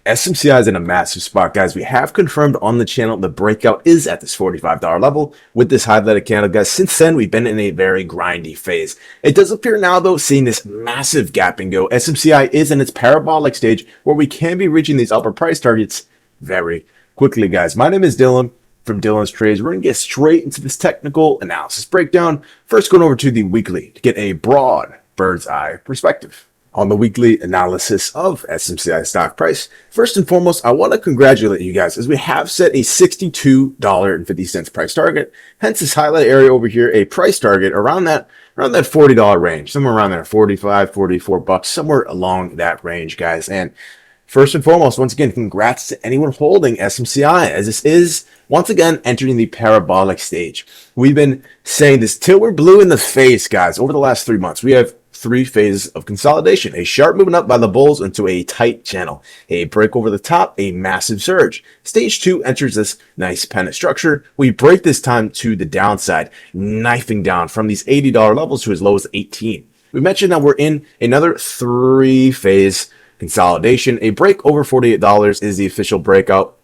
SMCI is in a massive spot, guys. We have confirmed on the channel the breakout is at this $45 level with this highlighted candle, guys. Since then, we've been in a very grindy phase. It does appear now, though, seeing this massive gap and go. SMCI is in its parabolic stage where we can be reaching these upper price targets very quickly, guys. My name is Dylan from Dylan's Trades. We're going to get straight into this technical analysis breakdown. First, going over to the weekly to get a broad bird's eye perspective on the weekly analysis of SMCI stock price. First and foremost, I want to congratulate you guys as we have set a $62.50 price target. Hence this highlight area over here, a price target around that $40 range, somewhere around there, 45, 44 bucks, somewhere along that range, guys. And first and foremost, once again, congrats to anyone holding SMCI, as this is once again entering the parabolic stage. We've been saying this till we're blue in the face, guys. Over the last 3 months, we have 3 phases of consolidation: a sharp movement up by the bulls into a tight channel, a break over the top, a massive surge. Stage 2 enters this nice pennant structure. We break this time to the downside, knifing down from these $80 levels to as low as 18. We mentioned that we're in another 3-phase consolidation. A break over $48 is the official breakout,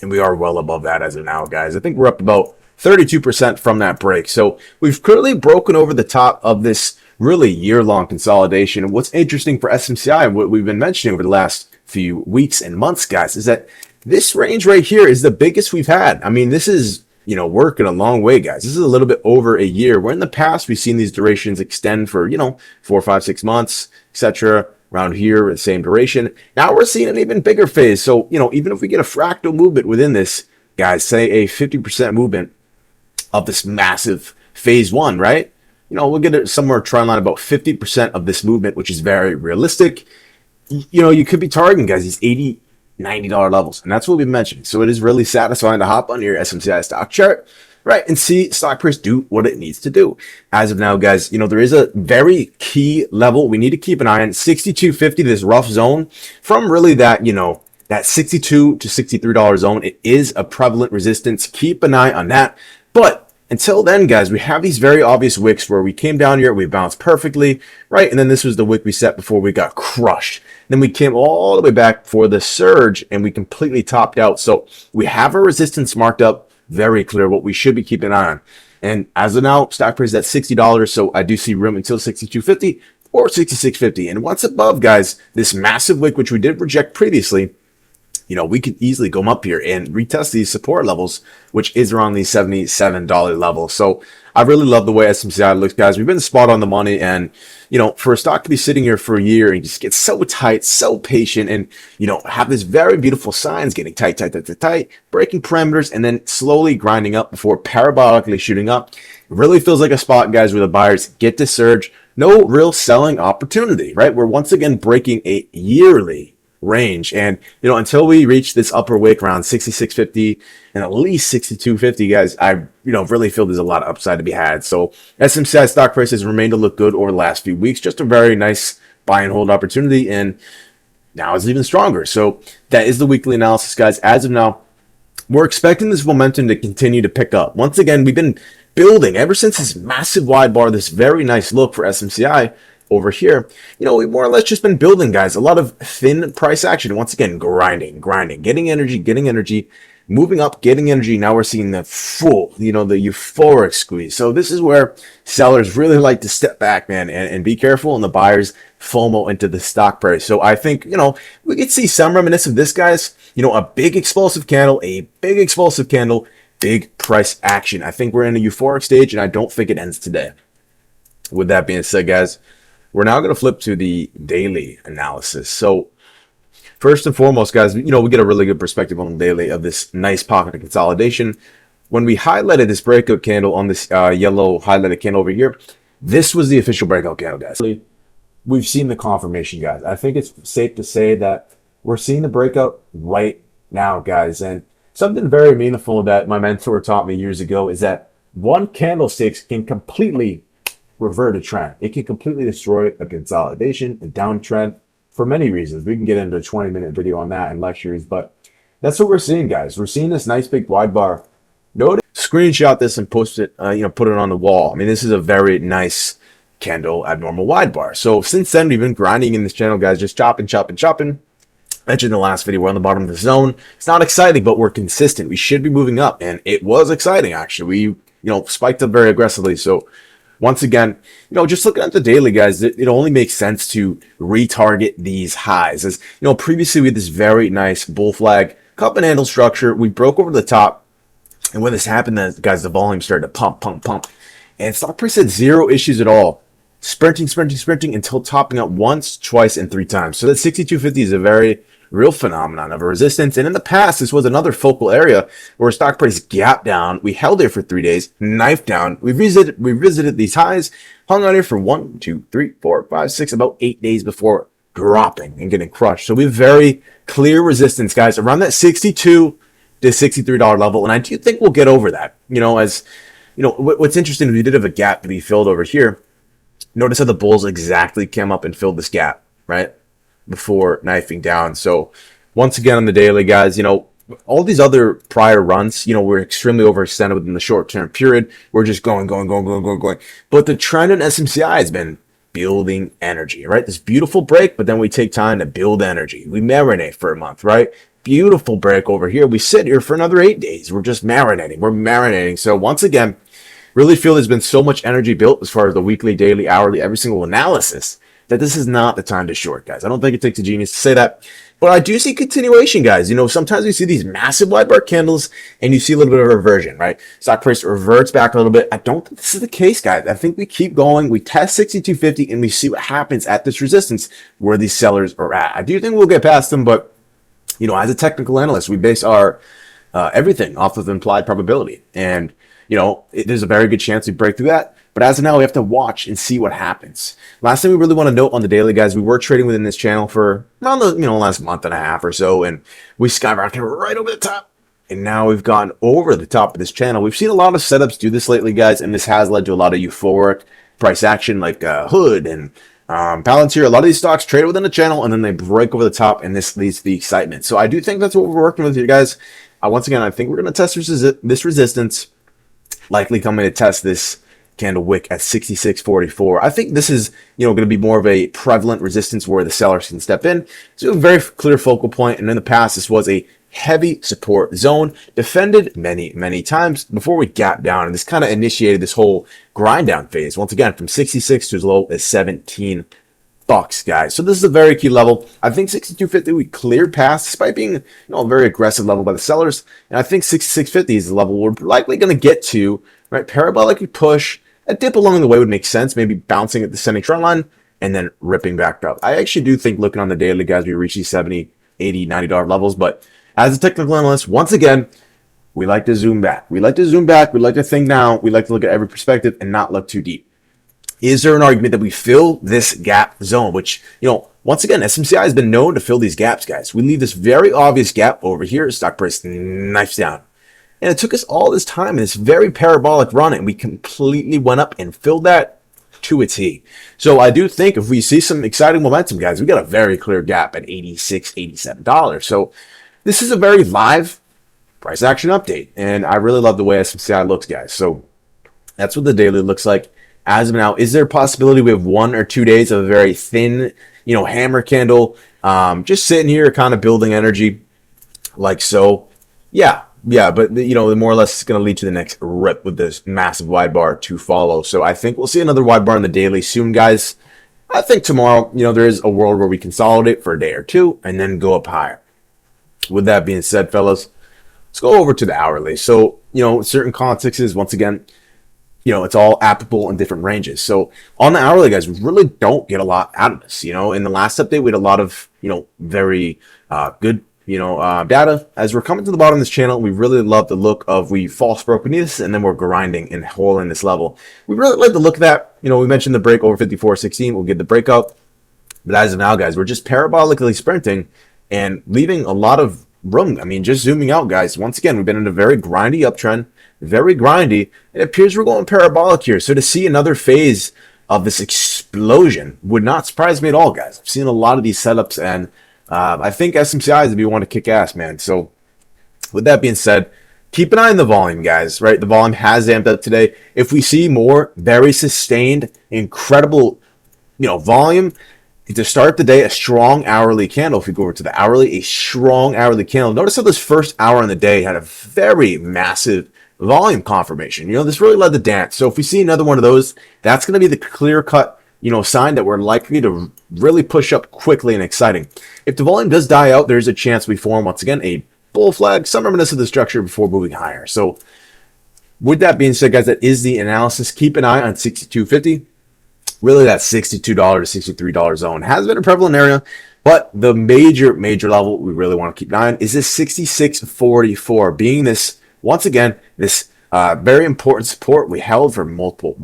and we are well above that as of now, guys. I think we're up about 32% from that break. So we've clearly broken over the top of this really year-long consolidation. And what's interesting for SMCI, and what we've been mentioning over the last few weeks and months, guys, is that this range right here is the biggest we've had. I mean, this is, working a long way, guys. This is a little bit over a year, where in the past we've seen these durations extend for, 4, 5, 6 months, etc. Around here, the same duration. Now we're seeing an even bigger phase. So, even if we get a fractal movement within this, guys, say a 50% movement of this massive phase 1, right? We'll get it somewhere trend line about 50% of this movement, which is very realistic. You could be targeting, guys, these $80, $90 levels. And that's what we've mentioned. So it is really satisfying to hop on your SMCI stock chart, right, and see stock price do what it needs to do. As of now, guys, there is a very key level we need to keep an eye on: 62.50, this rough zone from really that, that $62 to $63 zone. It is a prevalent resistance. Keep an eye on that. But until then, guys, we have these very obvious wicks where we came down here, we bounced perfectly, right? And then this was the wick we set before we got crushed. Then we came all the way back for the surge and we completely topped out. So we have a resistance marked up, very clear what we should be keeping an eye on. And as of now, stock price is at $60. So I do see room until $62.50 or $66.50. And once above, guys, this massive wick, which we did reject previously, we could easily go up here and retest these support levels, which is around the $77 level. So I really love the way SMCI looks, guys. We've been spot on the money, and for a stock to be sitting here for a year and just get so tight, so patient, and have this very beautiful signs getting tight, breaking parameters, and then slowly grinding up before parabolically shooting up. It really feels like a spot, guys, where the buyers get to surge. No real selling opportunity, right? We're once again breaking a yearly range, and until we reach this upper wick around 66.50 and at least 62.50, guys, I really feel there's a lot of upside to be had. So SMCI stock price has remained to look good over the last few weeks. Just a very nice buy and hold opportunity, and now it's even stronger. So that is the weekly analysis, guys. As of now, we're expecting this momentum to continue to pick up. Once again, we've been building ever since this massive wide bar, this very nice look for SMCI over here. We've more or less just been building, guys. A lot of thin price action. Once again, grinding, getting energy, moving up, getting energy. Now we're seeing the full, the euphoric squeeze. So this is where sellers really like to step back, man, and be careful, and the buyers FOMO into the stock price. So I think, we could see some reminiscence of this, guys. A big explosive candle, big price action. I think we're in a euphoric stage, and I don't think it ends today. With that being said, guys, we're now going to flip to the daily analysis. So first and foremost, guys, we get a really good perspective on the daily of this nice pocket of consolidation. When we highlighted this breakout candle on this yellow highlighted candle over here, this was the official breakout candle, guys. We've seen the confirmation, guys. I think it's safe to say that we're seeing the breakout right now, guys. And something very meaningful that my mentor taught me years ago is that one candlestick can completely revert a trend. It can completely destroy a consolidation, a downtrend, for many reasons. We can get into a 20-minute video on that in lectures, but that's what we're seeing, guys. We're seeing this nice big wide bar. Notice, screenshot this and post it, put it on the wall. I mean, this is a very nice candle abnormal wide bar. So since then, we've been grinding in this channel, guys, just chopping. Mentioned in the last video, we're on the bottom of the zone. It's not exciting, but we're consistent. We should be moving up, and it was exciting, actually. We, spiked up very aggressively. So once again, just looking at the daily, guys, it only makes sense to retarget these highs. As previously we had this very nice bull flag cup and handle structure. We broke over the top, and when this happened, then guys, the volume started to pump, and stock price had zero issues at all. Sprinting until topping out once, twice, and 3 times. So that 6250 is a very real phenomenon of a resistance. And in the past, this was another focal area where stock price gapped down. We held there for 3 days, knifed down. We revisited these highs, hung on here for 1, 2, 3, 4, 5, 6, about 8 days before dropping and getting crushed. So we have very clear resistance, guys, around that $62 to $63 level. And I do think we'll get over that. What's interesting is we did have a gap to be filled over here. Notice how the bulls exactly came up and filled this gap, right? Before knifing down. So once again on the daily, guys, all these other prior runs, we're extremely overextended within the short-term period. We're just going. But the trend in SMCI has been building energy, right? This beautiful break, but then we take time to build energy. We marinate for a month, right? Beautiful break over here. We sit here for another 8 days. We're just marinating. We're marinating. So once again, really feel there's been so much energy built as far as the weekly, daily, hourly, every single analysis that this is not the time to short, guys. I don't think it takes a genius to say that, but I do see continuation, guys. Sometimes we see these massive wide bar candles and you see a little bit of reversion, right? Stock price reverts back a little bit. I don't think this is the case, guys. I think we keep going. We test 6250 and we see what happens at this resistance where these sellers are at. I do think we'll get past them, but as a technical analyst, we base our everything off of implied probability. And there's a very good chance we break through that. But as of now, we have to watch and see what happens. Last thing we really want to note on the daily, guys, we were trading within this channel for around the last month and a half or so, and we skyrocketed right over the top. And now we've gone over the top of this channel. We've seen a lot of setups do this lately, guys, and this has led to a lot of euphoric price action like Hood and Palantir. A lot of these stocks trade within the channel, and then they break over the top, and this leads to the excitement. So I do think that's what we're working with here, guys. Once again, I think we're going to test this resistance. Likely coming to test this candle wick at 66.44. I think this is, going to be more of a prevalent resistance where the sellers can step in. So a very clear focal point. And in the past, this was a heavy support zone, defended many times before we gapped down. And this kind of initiated this whole grind down phase. Once again, from 66 to as low as 17 bucks, guys. So this is a very key level. I think 62.50 we cleared past, despite being a very aggressive level by the sellers. And I think 66.50 is the level we're likely going to get to, right? Parabolic push. A dip along the way would make sense, maybe bouncing at the descending trend line and then ripping back up. I actually do think, looking on the daily, guys, we reach these 70, 80, $90 levels. But as a technical analyst, once again, we like to zoom back. We like to think now. We like to look at every perspective and not look too deep. Is there an argument that we fill this gap zone, which, once again, SMCI has been known to fill these gaps, guys. We leave this very obvious gap over here. Stock price knifes down. And it took us all this time in this very parabolic run, and we completely went up and filled that to a T. So I do think if we see some exciting momentum, guys, we got a very clear gap at $86, $87. So this is a very live price action update, and I really love the way SMCI looks, guys. So that's what the daily looks like. As of now, is there a possibility we have 1 or 2 days of a very thin, hammer candle, just sitting here kind of building energy like so? Yeah, but more or less it's going to lead to the next rip with this massive wide bar to follow. So I think we'll see another wide bar in the daily soon, guys. I think tomorrow, there is a world where we consolidate for a day or two and then go up higher. With that being said, fellas, let's go over to the hourly. So, certain contexts, once again, it's all applicable in different ranges. So on the hourly, guys, we really don't get a lot out of this. In the last update, we had a lot of, very good data. As we're coming to the bottom of this channel, we really love the look of we false broke beneath this, and then we're grinding and holding this level. We really like the look of that. We mentioned the break over 54.16. We'll get the breakout. But as of now, guys, we're just parabolically sprinting and leaving a lot of room. I mean, just zooming out, guys. Once again, we've been in a very grindy uptrend, very grindy. It appears we're going parabolic here. So to see another phase of this explosion would not surprise me at all, guys. I've seen a lot of these setups, and I think SMCI is going to want to kick ass, man. So with that being said, keep an eye on the volume, guys, right? The volume has amped up today. If we see more very sustained, incredible, volume, To start the day, a strong hourly candle. If we go over to the hourly, a strong hourly candle. Notice how this first hour in the day had a very massive volume confirmation. This really led the dance. So if we see another one of those, that's going to be the clear-cut, sign that we're likely to really push up quickly and exciting. If the volume does die out, there's a chance we form, once again, a bull flag, some reminiscent of the structure before moving higher. So with that being said, guys, that is the analysis. Keep an eye on 62.50. Really, that $62 to $63 zone has been a prevalent area, but the major level we really want to keep an eye on is this 66.44, being this, once again, this very important support we held for multiple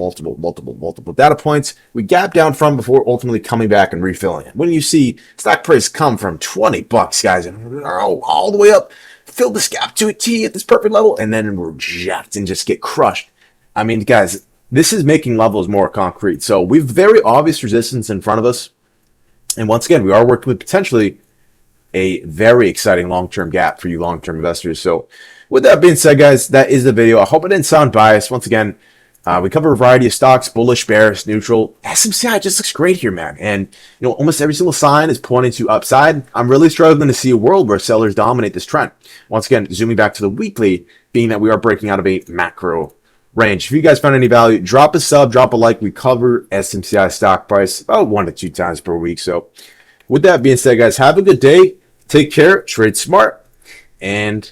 data points. We gapped down from before ultimately coming back and refilling it. When you see stock price come from $20, guys, and all the way up, fill this gap to a T at this perfect level, and then reject and just get crushed. I mean, guys, this is making levels more concrete. So we have very obvious resistance in front of us. And once again, we are working with potentially a very exciting long-term gap for you long-term investors. So with that being said, guys, that is the video. I hope it didn't sound biased. Once again, we cover a variety of stocks, bullish, bearish, neutral. SMCI just looks great here, man. And, almost every single sign is pointing to upside. I'm really struggling to see a world where sellers dominate this trend. Once again, zooming back to the weekly, being that we are breaking out of a macro range. If you guys found any value, drop a sub, drop a like. We cover SMCI stock price about 1 to 2 times per week. So with that being said, guys, have a good day. Take care, trade smart, and